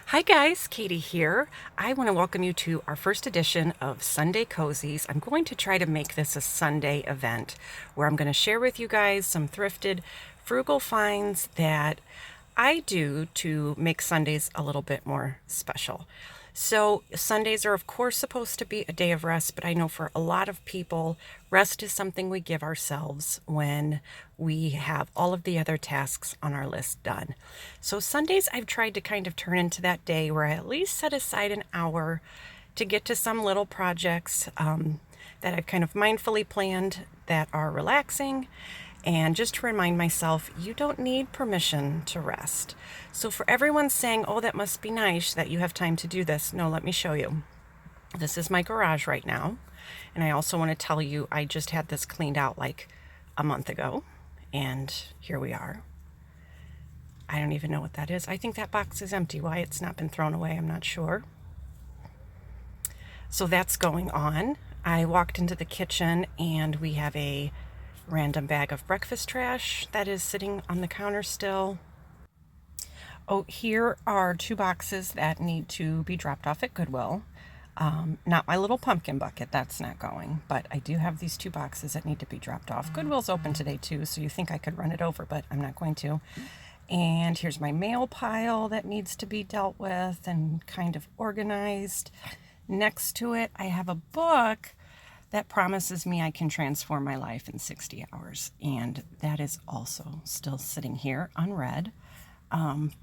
Hi guys, Katie here. I want to welcome you to our first edition of Sunday Cozies. I'm going to try to make this a Sunday event where I'm going to share with you guys some thrifted, frugal finds that I do to make Sundays a little bit more special. So, Sundays are, of course, supposed to be a day of rest, but I know for a lot of people, rest is something we give ourselves when we have all of the other tasks on our list done. So, Sundays I've tried to kind of turn into that day where I at least set aside an hour to get to some little projects that I've kind of mindfully planned that are relaxing, and just to remind myself, you don't need permission to rest. So for everyone saying, oh, that must be nice that you have time to do this, no, let me show you. This is my garage right now. And I also want to tell you, I just had this cleaned out like a month ago. And here we are. I don't even know what that is. I think that box is empty. Why it's not been thrown away, I'm not sure. So that's going on. I walked into the kitchen and we have a random bag of breakfast trash that is sitting on the counter still. Oh, here are 2 boxes that need to be dropped off at Goodwill. Not my little pumpkin bucket, that's not going, but I do have these 2 boxes that need to be dropped off. Goodwill's open today too, so you think I could run it over, but I'm not going to. And here's my mail pile that needs to be dealt with and kind of organized. Next to it, I have a book that promises me I can transform my life in 60 hours. And that is also still sitting here unread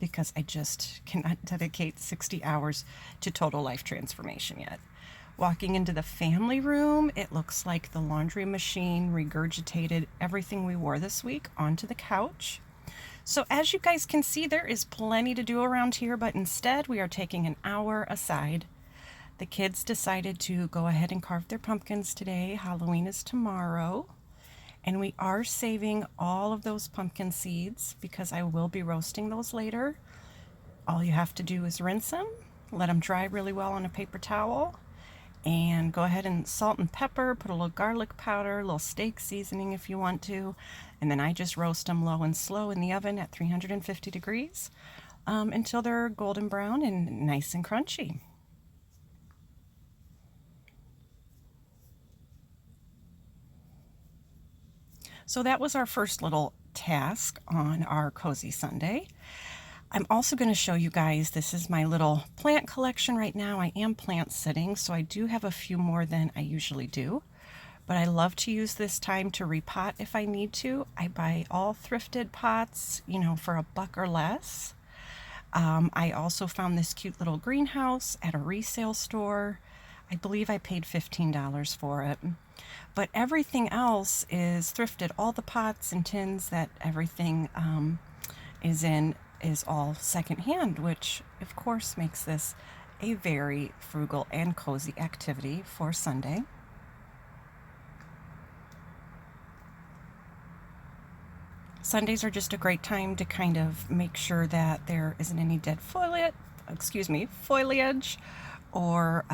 because I just cannot dedicate 60 hours to total life transformation yet. Walking into the family room, it looks like the laundry machine regurgitated everything we wore this week onto the couch. So as you guys can see, there is plenty to do around here, but instead we are taking an hour aside. The kids decided to go ahead and carve their pumpkins today. Halloween is tomorrow. And we are saving all of those pumpkin seeds because I will be roasting those later. All you have to do is rinse them, let them dry really well on a paper towel, and go ahead and salt and pepper, put a little garlic powder, a little steak seasoning if you want to. And then I just roast them low and slow in the oven at 350 degrees until they're golden brown and nice and crunchy. So that was our first little task on our Cozy Sunday. I'm also going to show you guys, this is my little plant collection right now. I am plant sitting, so I do have a few more than I usually do. But I love to use this time to repot if I need to. I buy all thrifted pots, for $1 or less. I also found this cute little greenhouse at a resale store. I believe I paid $15 for it. But everything else is thrifted. All the pots and tins that everything is in is all secondhand, which of course makes this a very frugal and cozy activity for Sunday. Sundays are just a great time to kind of make sure that there isn't any dead foliage or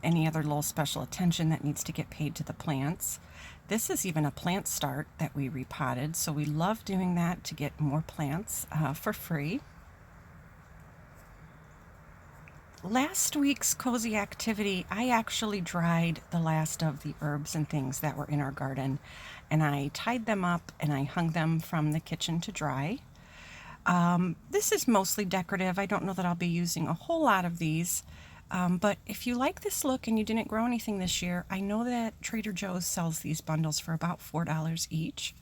any other little special attention that needs to get paid to the plants. This is even a plant start that we repotted, so we love doing that to get more plants for free. Last week's cozy activity, I actually dried the last of the herbs and things that were in our garden, and I tied them up and I hung them from the kitchen to dry. This is mostly decorative. I don't know that I'll be using a whole lot of these, but if you like this look and you didn't grow anything this year, I know that Trader Joe's sells these bundles for about $4 each.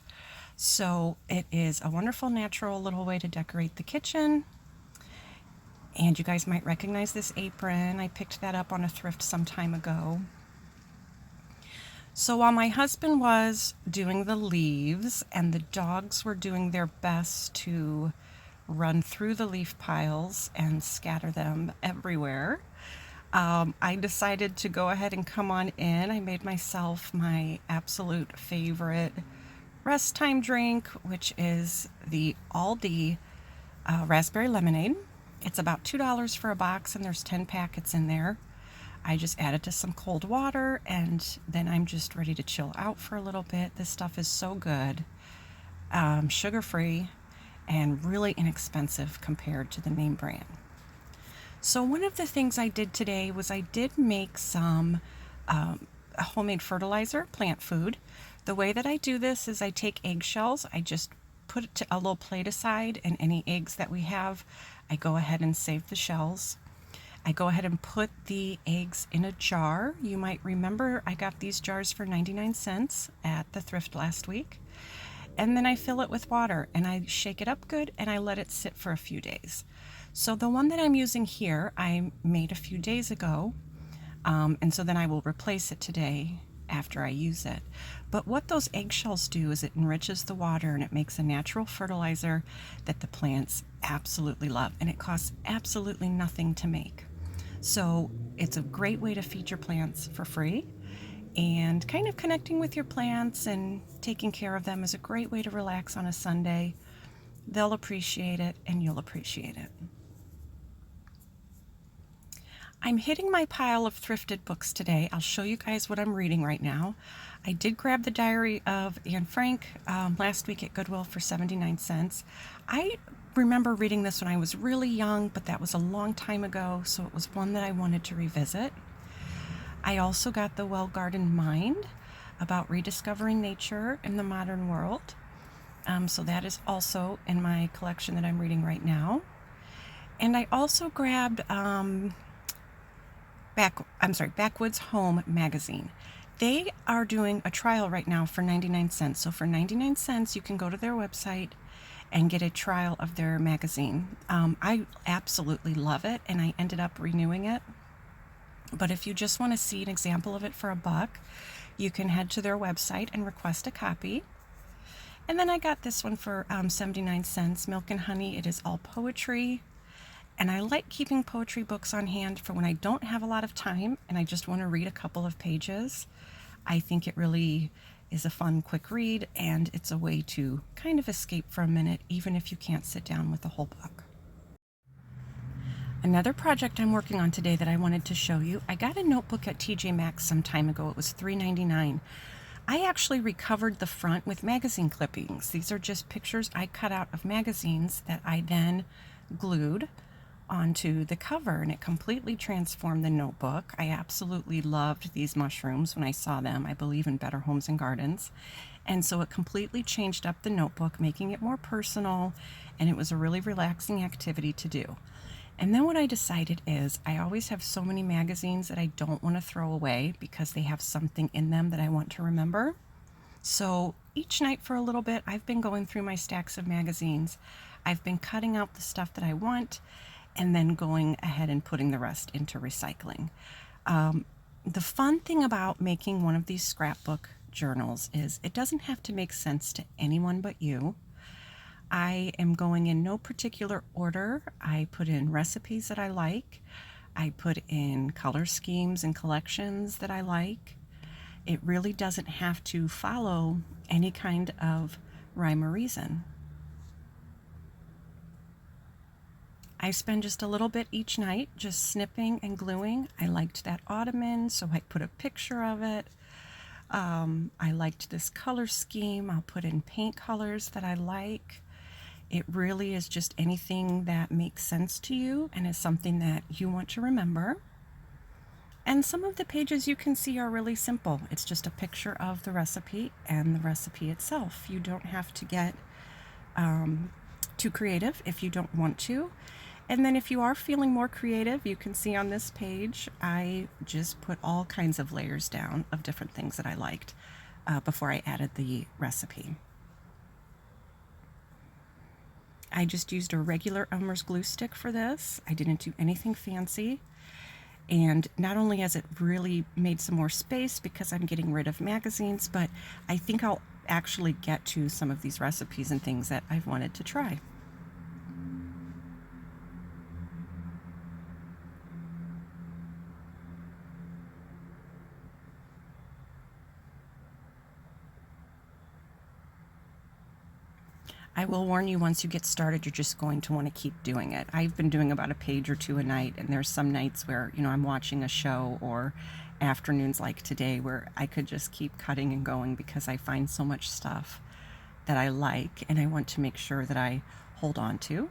So it is a wonderful natural little way to decorate the kitchen. And you guys might recognize this apron. I picked that up on a thrift some time ago. So while my husband was doing the leaves and the dogs were doing their best to run through the leaf piles and scatter them everywhere, I decided to go ahead and come on in. I made myself my absolute favorite rest time drink, which is the Aldi raspberry lemonade. It's about $2 for a box, and there's 10 packets in there. I just add it to some cold water, and then I'm just ready to chill out for a little bit. This stuff is so good, sugar-free, and really inexpensive compared to the name brand. So one of the things I did today was I did make some homemade fertilizer, plant food. The way that I do this is I take eggshells, I just put it to a little plate aside, and any eggs that we have, I go ahead and save the shells. I go ahead and put the eggs in a jar. You might remember I got these jars for 99 cents at the Thrift last week. And then I fill it with water and I shake it up good and I let it sit for a few days. So the one that I'm using here, I made a few days ago, and so then I will replace it today after I use it. But what those eggshells do is it enriches the water and it makes a natural fertilizer that the plants absolutely love, and it costs absolutely nothing to make. So it's a great way to feed your plants for free, and kind of connecting with your plants and taking care of them is a great way to relax on a Sunday. They'll appreciate it and you'll appreciate it. I'm hitting my pile of thrifted books today. I'll show you guys what I'm reading right now. I did grab the Diary of Anne Frank last week at Goodwill for 79 cents. I remember reading this when I was really young, but that was a long time ago, so it was one that I wanted to revisit. I also got The Well-Gardened Mind, about rediscovering nature in the modern world. So that is also in my collection that I'm reading right now. And I also grabbed Backwoods Home magazine. They are doing a trial right now for 99 cents. So for 99 cents, you can go to their website and get a trial of their magazine. I absolutely love it, and I ended up renewing it. But if you just want to see an example of it for $1, you can head to their website and request a copy. And then I got this one for 79 cents, Milk and Honey. It is all poetry. And I like keeping poetry books on hand for when I don't have a lot of time and I just want to read a couple of pages. I think it really is a fun, quick read, and it's a way to kind of escape for a minute, even if you can't sit down with the whole book. Another project I'm working on today that I wanted to show you, I got a notebook at TJ Maxx some time ago. It was $3.99. I actually recovered the front with magazine clippings. These are just pictures I cut out of magazines that I then glued onto the cover, and it completely transformed the notebook. I absolutely loved these mushrooms when I saw them. I believe in better homes and gardens. And so it completely changed up the notebook, making it more personal, and it was a really relaxing activity to do. And then what I decided is I always have so many magazines that I don't want to throw away because they have something in them that I want to remember. So each night for a little bit, I've been going through my stacks of magazines. I've been cutting out the stuff that I want and then going ahead and putting the rest into recycling. The fun thing about making one of these scrapbook journals is it doesn't have to make sense to anyone but you. I am going in no particular order. I put in recipes that I like. I put in color schemes and collections that I like. It really doesn't have to follow any kind of rhyme or reason. I spend just a little bit each night just snipping and gluing. I liked that ottoman, so I put a picture of it. I liked this color scheme. I'll put in paint colors that I like. It really is just anything that makes sense to you and is something that you want to remember. And some of the pages you can see are really simple. It's just a picture of the recipe and the recipe itself. You don't have to get too creative if you don't want to. And then if you are feeling more creative, you can see on this page, I just put all kinds of layers down of different things that I liked before I added the recipe. I just used a regular Elmer's glue stick for this. I didn't do anything fancy. And not only has it really made some more space because I'm getting rid of magazines, but I think I'll actually get to some of these recipes and things that I've wanted to try. I will warn you, once you get started, you're just going to want to keep doing it. I've been doing about a page or two a night, and there's some nights where, I'm watching a show, or afternoons like today where I could just keep cutting and going because I find so much stuff that I like and I want to make sure that I hold on to.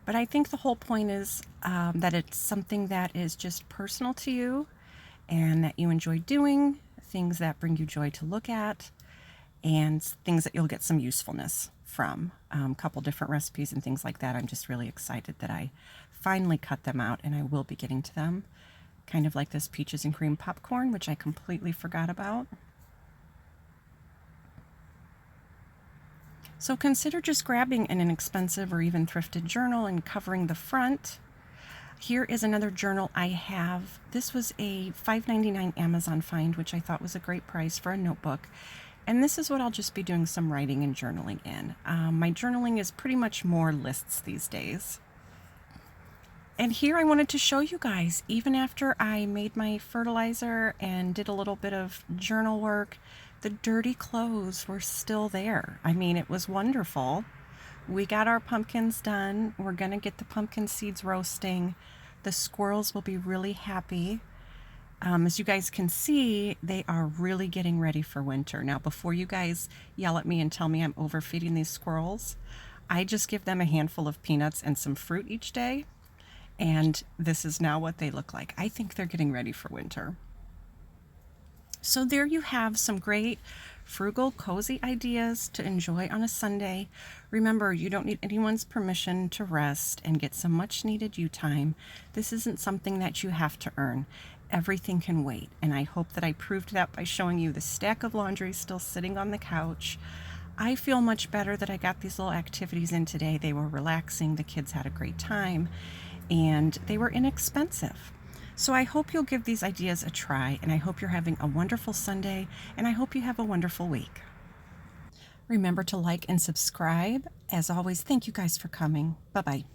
But I think the whole point is that it's something that is just personal to you and that you enjoy doing, things that bring you joy to look at, and things that you'll get some usefulness from. A couple different recipes and things like that. I'm just really excited that I finally cut them out and I will be getting to them. Kind of like this peaches and cream popcorn, which I completely forgot about. So consider just grabbing an inexpensive or even thrifted journal and covering the front. Here is another journal I have. This was a $5.99 Amazon find, which I thought was a great price for a notebook. And this is what I'll just be doing some writing and journaling in. My journaling is pretty much more lists these days. And here I wanted to show you guys, even after I made my fertilizer and did a little bit of journal work, the dirty clothes were still there. I mean, it was wonderful. We got our pumpkins done. We're gonna get the pumpkin seeds roasting. The squirrels will be really happy. As you guys can see, they are really getting ready for winter. Now, before you guys yell at me and tell me I'm overfeeding these squirrels, I just give them a handful of peanuts and some fruit each day. And this is now what they look like. I think they're getting ready for winter. So there you have some great frugal, cozy ideas to enjoy on a Sunday. Remember, you don't need anyone's permission to rest and get some much needed you time. This isn't something that you have to earn. Everything can wait. And I hope that I proved that by showing you the stack of laundry still sitting on the couch. I feel much better that I got these little activities in today. They were relaxing. The kids had a great time and they were inexpensive. So I hope you'll give these ideas a try, and I hope you're having a wonderful Sunday, and I hope you have a wonderful week. Remember to like and subscribe. As always, thank you guys for coming. Bye-bye.